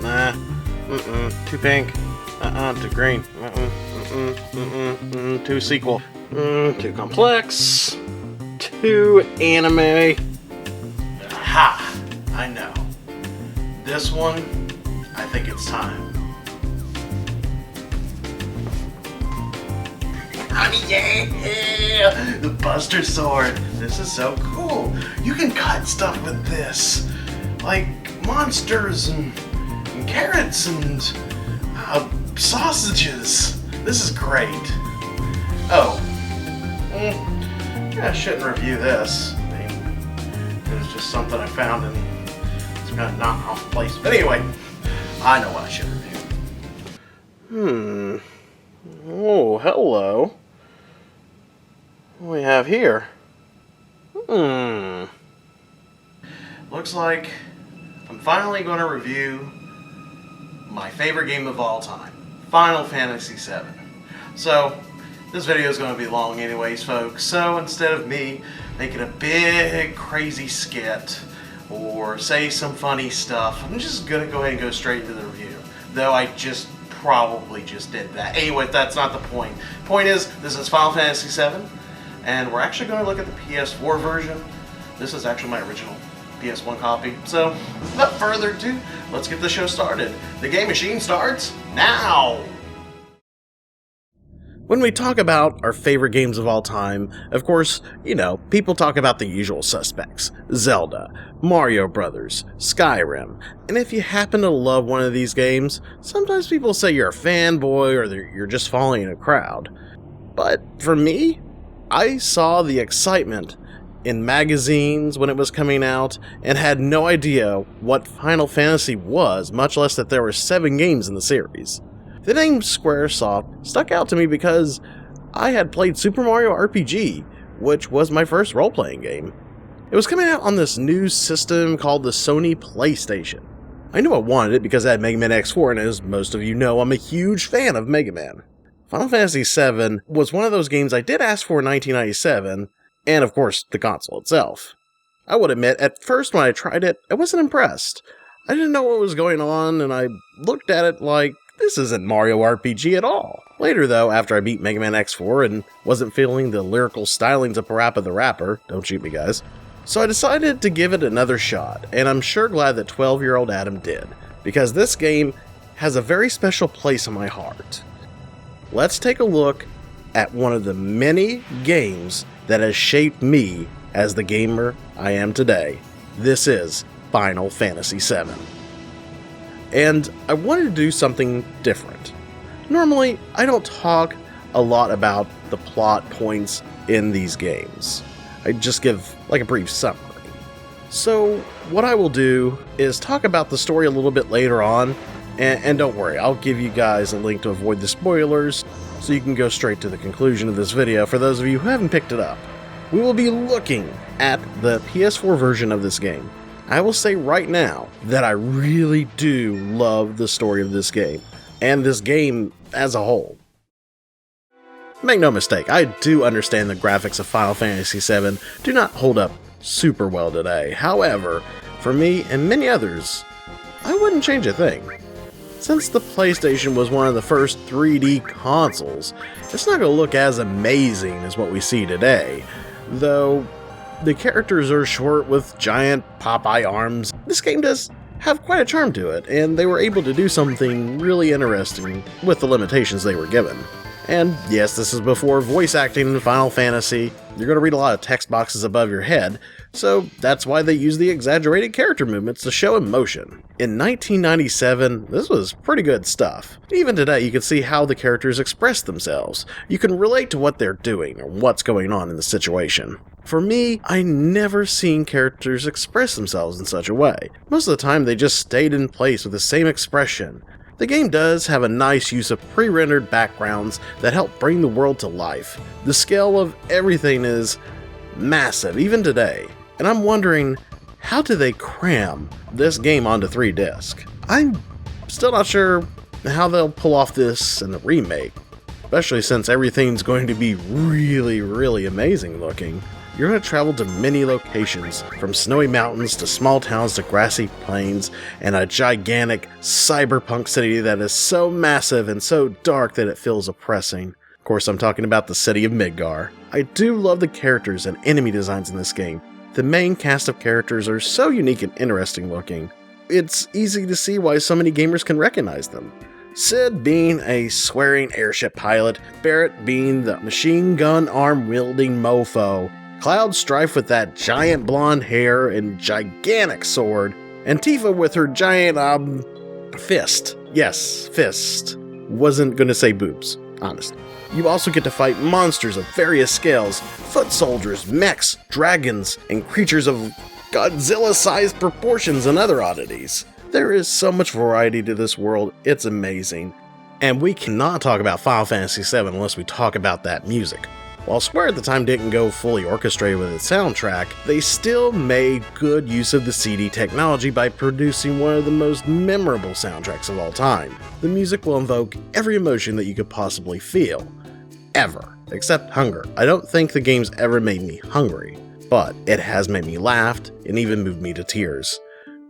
Nah. Too pink. Too green. Too sequel. Too complex. Too anime. Ha! I know. This one, I think it's time. Yeah! The Buster Sword. This is so cool. You can cut stuff with this. Like monsters and carrots and sausages. This is great. Oh. I shouldn't review this. I mean, it was just something I found and it's kind of knock off the place. But anyway, I know what I should review. Oh, hello. What do we have here? Looks like I'm finally going to review my favorite game of all time, Final Fantasy VII. So, this video is going to be long anyways, folks, so instead of me making a big crazy skit or say some funny stuff, I'm just going to go ahead and go straight into the review, though I just probably just did that. Anyway, that's not the point. Point is, this is Final Fantasy VII, and we're actually going to look at the PS4 version. This is actually my original PS1 copy. So, without further ado, let's get the show started. The game machine starts now! When we talk about our favorite games of all time, of course, people talk about the usual suspects. Zelda, Mario Brothers, Skyrim, and if you happen to love one of these games, sometimes people say you're a fanboy or you're just following a crowd. But for me, I saw the excitement in magazines when it was coming out and had no idea what Final Fantasy was, much less that there were 7 games in the series. The name Squaresoft stuck out to me because I had played Super Mario RPG, which was my first role-playing game. It was coming out on this new system called the Sony PlayStation. I knew I wanted it because I had Mega Man X4, and as most of you know, I'm a huge fan of Mega Man. Final Fantasy VII was one of those games I did ask for in 1997, and of course, the console itself. I would admit, at first when I tried it, I wasn't impressed. I didn't know what was going on, and I looked at it like, this isn't Mario RPG at all. Later though, after I beat Mega Man X4 and wasn't feeling the lyrical stylings of Parappa the Rapper, don't shoot me guys, so I decided to give it another shot, and I'm sure glad that 12-year-old Adam did, because this game has a very special place in my heart. Let's take a look at one of the many games that has shaped me as the gamer I am today. This is Final Fantasy VII. And I wanted to do something different. Normally, I don't talk a lot about the plot points in these games. I just give like a brief summary. So what I will do is talk about the story a little bit later on, and don't worry, I'll give you guys a link to avoid the spoilers, so you can go straight to the conclusion of this video for those of you who haven't picked it up. We will be looking at the PS4 version of this game. I will say right now that I really do love the story of this game, and this game as a whole. Make no mistake, I do understand the graphics of Final Fantasy VII do not hold up super well today. However, for me and many others, I wouldn't change a thing. Since the PlayStation was one of the first 3D consoles, it's not going to look as amazing as what we see today, though the characters are short with giant Popeye arms. This game does have quite a charm to it, and they were able to do something really interesting with the limitations they were given. And yes, this is before voice acting in Final Fantasy. You're going to read a lot of text boxes above your head, so that's why they use the exaggerated character movements to show emotion. In 1997, this was pretty good stuff. Even today, you can see how the characters express themselves. You can relate to what they're doing or what's going on in the situation. For me, I never seen characters express themselves in such a way. Most of the time, they just stayed in place with the same expression. The game does have a nice use of pre-rendered backgrounds that help bring the world to life. The scale of everything is massive, even today. And I'm wondering, how do they cram this game onto 3 discs? I'm still not sure how they'll pull off this in the remake, especially since everything's going to be really, really amazing looking. You're going to travel to many locations, from snowy mountains to small towns to grassy plains, and a gigantic cyberpunk city that is so massive and so dark that it feels oppressing. Of course, I'm talking about the city of Midgar. I do love the characters and enemy designs in this game. The main cast of characters are so unique and interesting looking. It's easy to see why so many gamers can recognize them. Sid being a swearing airship pilot, Barrett being the machine gun arm-wielding mofo, Cloud Strife with that giant blonde hair and gigantic sword, and Tifa with her giant, fist. Yes, fist. Wasn't gonna say boobs, honestly. You also get to fight monsters of various scales, foot soldiers, mechs, dragons, and creatures of Godzilla-sized proportions and other oddities. There is so much variety to this world, it's amazing. And we cannot talk about Final Fantasy VII unless we talk about that music. While Square at the time didn't go fully orchestrated with its soundtrack, they still made good use of the CD technology by producing one of the most memorable soundtracks of all time. The music will invoke every emotion that you could possibly feel. Ever. Except hunger. I don't think the game's ever made me hungry, but it has made me laugh and even moved me to tears.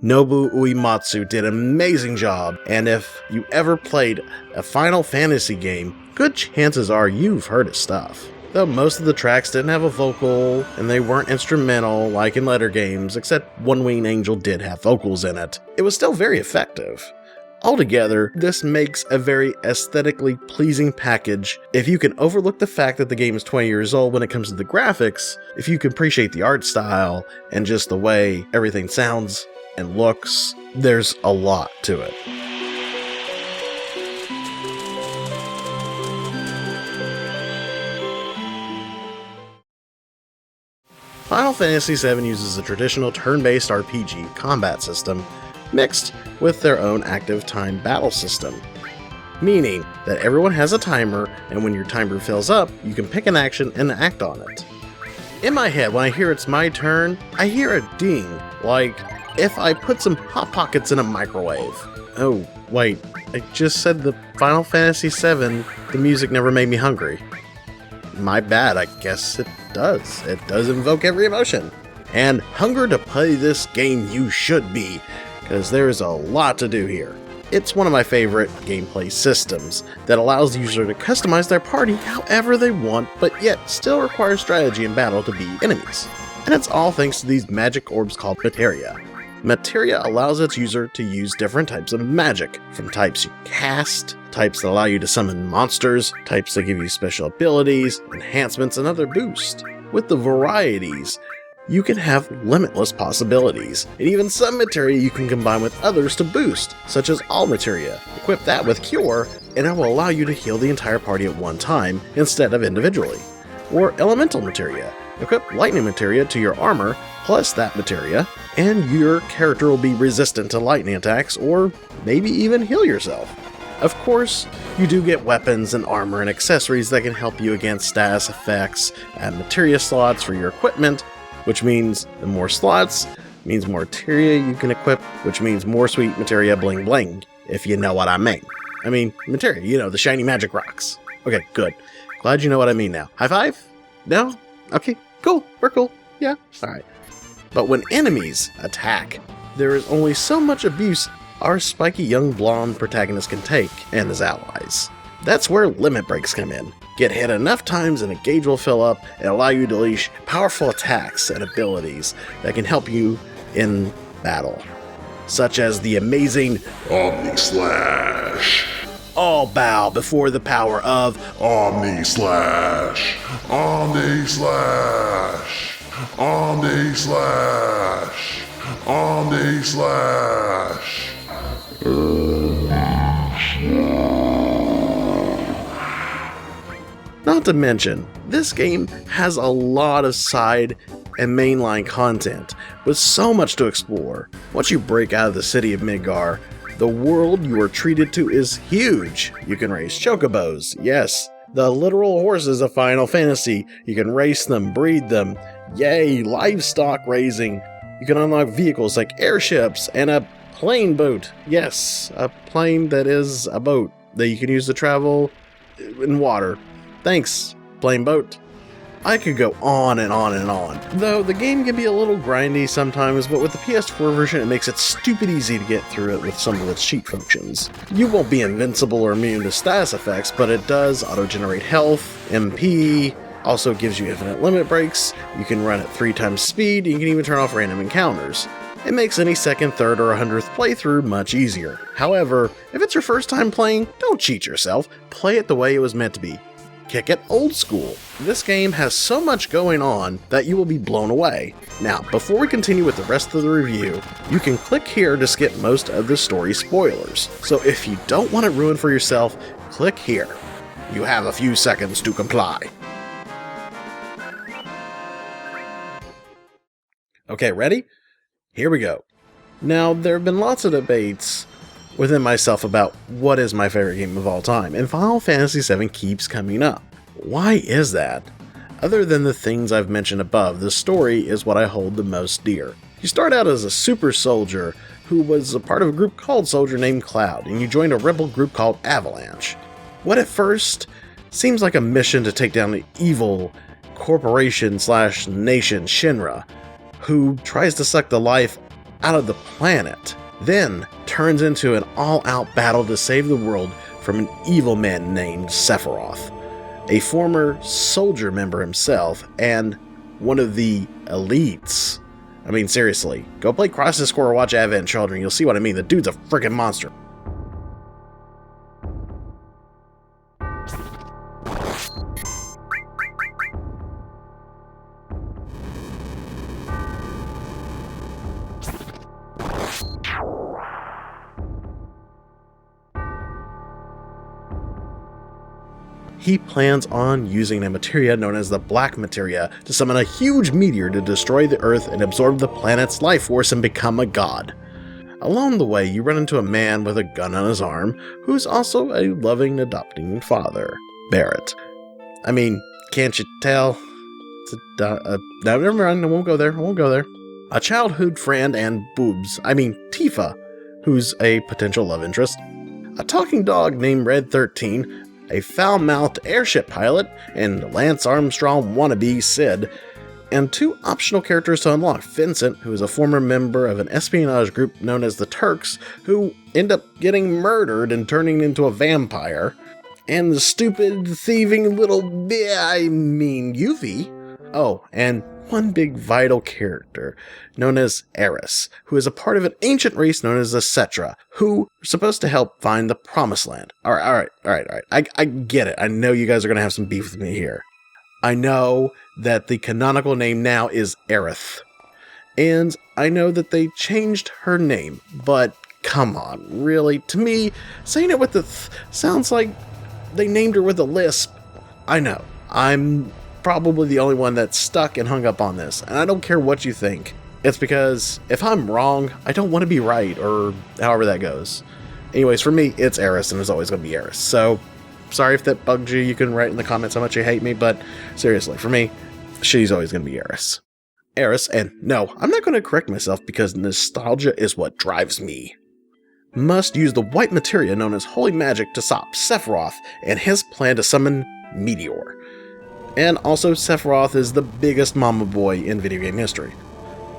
Nobu Uematsu did an amazing job, and if you ever played a Final Fantasy game, good chances are you've heard his stuff. Though most of the tracks didn't have a vocal, and they weren't instrumental like in later games, except One Winged Angel did have vocals in it, it was still very effective. Altogether, this makes a very aesthetically pleasing package. If you can overlook the fact that the game is 20 years old when it comes to the graphics, if you can appreciate the art style, and just the way everything sounds and looks, there's a lot to it. Final Fantasy VII uses a traditional turn-based RPG combat system mixed with their own active time battle system, meaning that everyone has a timer, and when your timer fills up, you can pick an action and act on it. In my head, when I hear it's my turn, I hear a ding, like if I put some Hot Pockets in a microwave. Oh, wait, I just said the Final Fantasy VII, the music never made me hungry. My bad, I guess it does. It does invoke every emotion. And hunger to play this game you should be, because there's a lot to do here. It's one of my favorite gameplay systems that allows the user to customize their party however they want, but yet still requires strategy and battle to beat enemies. And it's all thanks to these magic orbs called materia. Materia allows its user to use different types of magic, from types you cast, types that allow you to summon monsters, types that give you special abilities, enhancements, and other boosts. With the varieties, you can have limitless possibilities, and even some materia you can combine with others to boost, such as all materia. Equip that with Cure, and it will allow you to heal the entire party at one time instead of individually. Or elemental materia. Equip lightning materia to your armor, plus that materia, and your character will be resistant to lightning attacks, or maybe even heal yourself. Of course, you do get weapons and armor and accessories that can help you against status effects and materia slots for your equipment, which means the more slots means more materia you can equip, which means more sweet materia bling bling, if you know what I mean. I mean, materia, you know, the shiny magic rocks. Okay, good. Glad you know what I mean now. High five? No? Okay, cool. We're cool. Yeah, alright. But when enemies attack, there is only so much abuse our spiky young blonde protagonist can take and his allies. That's where limit breaks come in. Get hit enough times and a gauge will fill up and allow you to unleash powerful attacks and abilities that can help you in battle, such as the amazing Omni Slash. All bow before the power of Omni Slash. Omni Slash. Omni Slash. Omni Slash. Not to mention, this game has a lot of side and mainline content, with so much to explore. Once you break out of the city of Midgar, the world you are treated to is huge. You can race chocobos, yes, the literal horses of Final Fantasy. You can race them, breed them, yay, livestock raising. You can unlock vehicles like airships and a plane boat. Yes, a plane that is a boat that you can use to travel in water. Thanks, plane boat. I could go on and on and on, though the game can be a little grindy sometimes, but with the PS4 version it makes it stupid easy to get through it with some of its cheat functions. You won't be invincible or immune to status effects, but it does auto-generate health, MP, also gives you infinite limit breaks, you can run at 3 times speed, and you can even turn off random encounters. It makes any second, third, or 100th playthrough much easier. However, if it's your first time playing, don't cheat yourself, play it the way it was meant to be. Kick it old school. This game has so much going on that you will be blown away. Now, before we continue with the rest of the review, you can click here to skip most of the story spoilers. So if you don't want it ruined for yourself, click here. You have a few seconds to comply. Okay, ready? Here we go. Now, there have been lots of debates within myself about what is my favorite game of all time, and Final Fantasy VII keeps coming up. Why is that? Other than the things I've mentioned above, the story is what I hold the most dear. You start out as a super soldier who was a part of a group called Soldier named Cloud, and you joined a rebel group called Avalanche. What at first seems like a mission to take down the evil corporation/nation Shinra, who tries to suck the life out of the planet, then turns into an all-out battle to save the world from an evil man named Sephiroth, a former soldier member himself, and one of the elites. I mean, seriously, go play Crisis Core or watch Advent Children, you'll see what I mean. The dude's a freaking monster. He plans on using a materia known as the Black Materia to summon a huge meteor to destroy the Earth and absorb the planet's life force and become a god. Along the way, you run into a man with a gun on his arm, who's also a loving, adopting father, Barrett. I mean, can't you tell? No, never mind, I won't go there. A childhood friend and Tifa, who's a potential love interest. A talking dog named Red 13, a foul-mouthed airship pilot, and Lance Armstrong wannabe Sid, and 2 optional characters to unlock: Vincent, who is a former member of an espionage group known as the Turks, who end up getting murdered and turning into a vampire, and the stupid, thieving little Yuffie. Oh, and one big vital character known as Eris, who is a part of an ancient race known as the Cetra, who are supposed to help find the Promised Land. Alright. I get it. I know you guys are going to have some beef with me here. I know that the canonical name now is Aerith. And I know that they changed her name, but come on, really? To me, saying it with the sounds like they named her with a lisp. I know. I'm probably the only one that's stuck and hung up on this, and I don't care what you think. It's because if I'm wrong, I don't want to be right, or however that goes. Anyways, for me, it's Eris, and it's always going to be Eris. So, sorry if that bugged you. You can write in the comments how much you hate me, but seriously, for me, she's always going to be Eris. Eris, and no, I'm not going to correct myself because nostalgia is what drives me. Must use the white materia known as Holy Magic to stop Sephiroth and his plan to summon Meteor. And also, Sephiroth is the biggest mama boy in video game history.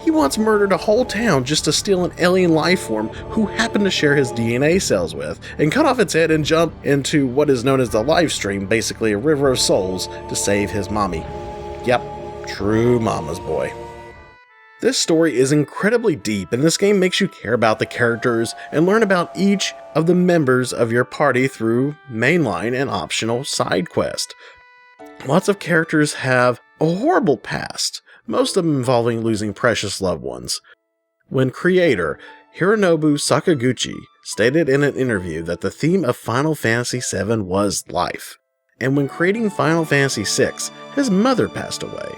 He once murdered a whole town just to steal an alien life form who happened to share his DNA cells with, and cut off its head and jump into what is known as the live stream, basically a river of souls, to save his mommy. Yep, true mama's boy. This story is incredibly deep, and this game makes you care about the characters and learn about each of the members of your party through mainline and optional side quests. Lots of characters have a horrible past, most of them involving losing precious loved ones. When creator Hironobu Sakaguchi stated in an interview that the theme of Final Fantasy VII was life, and when creating Final Fantasy VI, his mother passed away,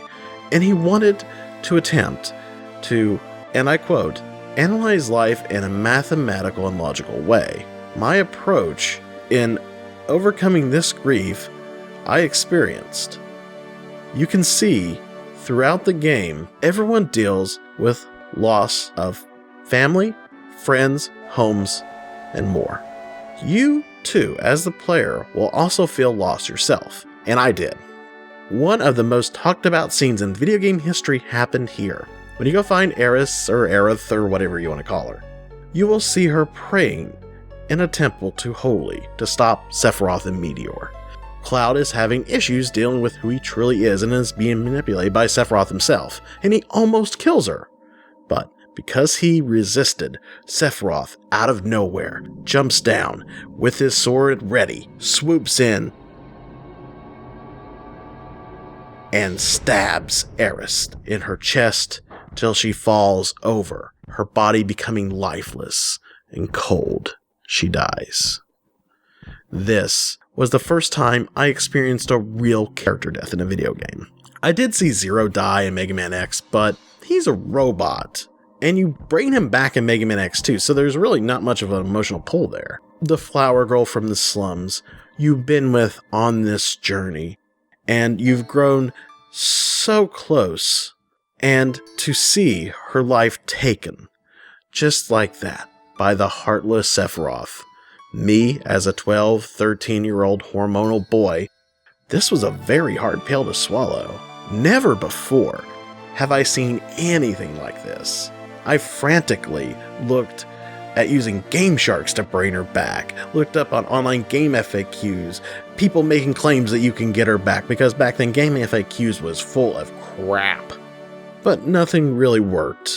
and he wanted to attempt to, and I quote, analyze life in a mathematical and logical way. My approach in overcoming this grief I experienced. You can see throughout the game, everyone deals with loss of family, friends, homes, and more. You, too, as the player, will also feel lost yourself, and I did. One of the most talked about scenes in video game history happened here. When you go find Eris, or Aerith, or whatever you want to call her, you will see her praying in a temple to Holy to stop Sephiroth and Meteor. Cloud is having issues dealing with who he truly is and is being manipulated by Sephiroth himself, and he almost kills her. But because he resisted, Sephiroth, out of nowhere, jumps down with his sword ready, swoops in, and stabs Eris in her chest till she falls over, her body becoming lifeless and cold. She dies. This was the first time I experienced a real character death in a video game. I did see Zero die in Mega Man X, but he's a robot, and you bring him back in Mega Man X2, so there's really not much of an emotional pull there. The flower girl from the slums you've been with on this journey, and you've grown so close, and to see her life taken, just like that, by the heartless Sephiroth. Me, as a 12, 13-year-old hormonal boy, this was a very hard pill to swallow. Never before have I seen anything like this. I frantically looked at using Game Sharks to bring her back, looked up on online game FAQs, people making claims that you can get her back, because back then game FAQs was full of crap. But nothing really worked,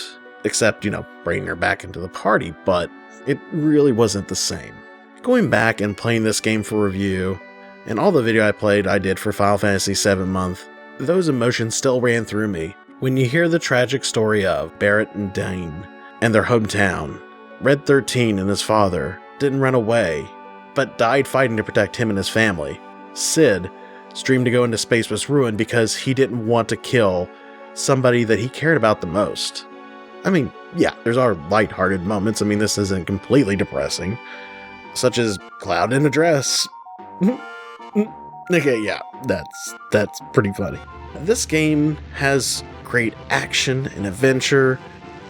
except, bringing her back into the party, but it really wasn't the same. Going back and playing this game for review, and all the video I did for Final Fantasy VII month, those emotions still ran through me. When you hear the tragic story of Barrett and Dane and their hometown, Red 13 and his father didn't run away, but died fighting to protect him and his family. Sid, dream to go into space was ruined because he didn't want to kill somebody that he cared about the most. I mean, yeah, there's our lighthearted moments. I mean, this isn't completely depressing, such as Cloud in a dress. Okay, yeah, that's pretty funny. This game has great action and adventure.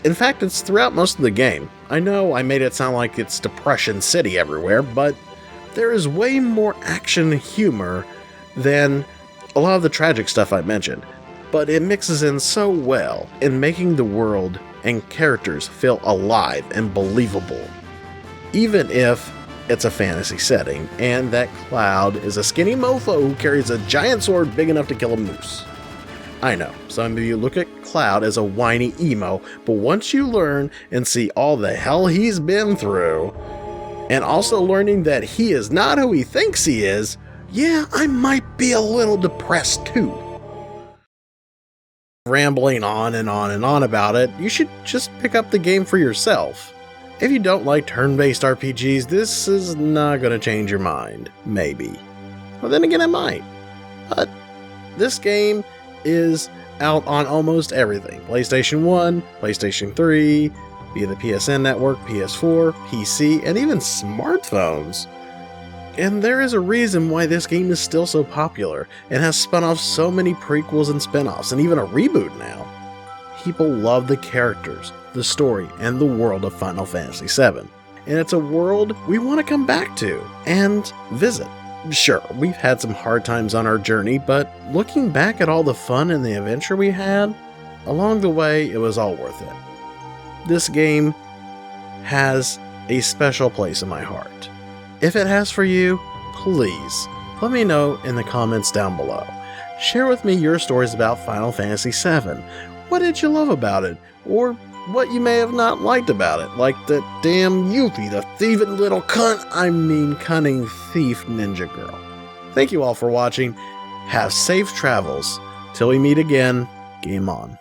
In fact, it's throughout most of the game. I know I made it sound like it's Depression City everywhere, but there is way more action and humor than a lot of the tragic stuff I mentioned. But it mixes in so well in making the world and characters feel alive and believable, even if it's a fantasy setting, and that Cloud is a skinny mofo who carries a giant sword big enough to kill a moose. I know, some of you look at Cloud as a whiny emo, but once you learn and see all the hell he's been through, and also learning that he is not who he thinks he is, yeah, I might be a little depressed too. Rambling on and on and on about it, you should just pick up the game for yourself. If you don't like turn-based RPGs, this is not going to change your mind. Maybe. Well, then again, it might. But this game is out on almost everything. PlayStation 1, PlayStation 3, via the PSN network, PS4, PC, and even smartphones. And there is a reason why this game is still so popular and has spun off so many prequels and spin-offs, and even a reboot now. People love the characters, the story, and the world of Final Fantasy VII. And it's a world we want to come back to and visit. Sure, we've had some hard times on our journey, but looking back at all the fun and the adventure we had, along the way, it was all worth it. This game has a special place in my heart. If it has for you, please let me know in the comments down below. Share with me your stories about Final Fantasy VII. What did you love about it? Or what you may have not liked about it, like the damn Yuffie, the thieving little cunning thief ninja girl. Thank you all for watching. Have safe travels. Till we meet again, game on.